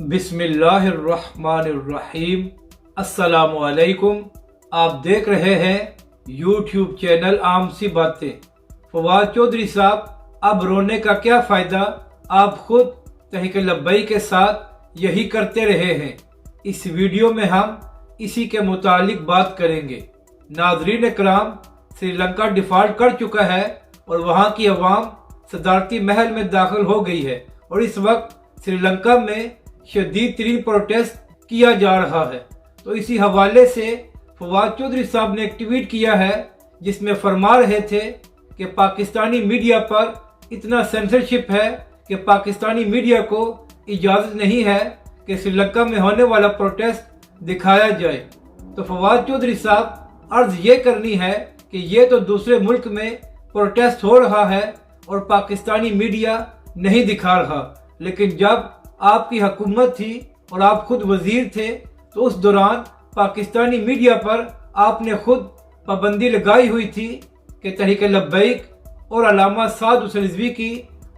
بسم اللہ الرحمن الرحیم۔ السلام علیکم۔ آپ دیکھ رہے ہیں یوٹیوب چینل عام سی باتیں۔ فواد چودھری صاحب، اب رونے کا کیا فائدہ؟ آپ خود تحریک لبیک کے ساتھ یہی کرتے رہے ہیں۔ اس ویڈیو میں ہم اسی کے متعلق بات کریں گے۔ ناظرین اکرام، سری لنکا ڈیفالٹ کر چکا ہے اور وہاں کی عوام صدارتی محل میں داخل ہو گئی ہے اور اس وقت سری لنکا میں شدید ترین پروٹیسٹ کیا جا رہا ہے۔ تو اسی حوالے سے فواد چودھری صاحب نے ایک ٹویٹ کیا ہے جس میں فرما رہے تھے کہ پاکستانی میڈیا پر اتنا سینسرشپ ہے کہ پاکستانی میڈیا کو اجازت نہیں ہے کہ سری لنکا میں ہونے والا پروٹیسٹ دکھایا جائے۔ تو فواد چودھری صاحب، عرض یہ کرنی ہے کہ یہ تو دوسرے ملک میں پروٹیسٹ ہو رہا ہے اور پاکستانی میڈیا نہیں دکھا رہا، لیکن جب آپ کی حکومت تھی اور آپ خود وزیر تھے تو اس دوران پاکستانی میڈیا پر آپ نے خود پابندی لگائی ہوئی تھی کہ تحریک لبیک اور علامہ سعد حسین رضوی کی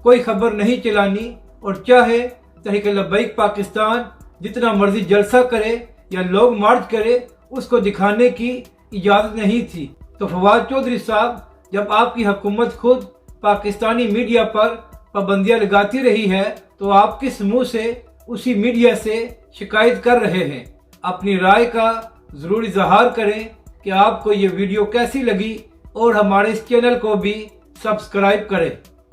کوئی خبر نہیں چلانی، اور چاہے تحریک لبیک پاکستان جتنا مرضی جلسہ کرے یا لوگ مارچ کرے، اس کو دکھانے کی اجازت نہیں تھی۔ تو فواد چودھری صاحب، جب آپ کی حکومت خود پاکستانی میڈیا پر پابندیاں لگاتی رہی ہے تو آپ کس منہ سے اسی میڈیا سے شکایت کر رہے ہیں؟ اپنی رائے کا ضرور اظہار کریں کہ آپ کو یہ ویڈیو کیسی لگی اور ہمارے اس چینل کو بھی سبسکرائب کریں۔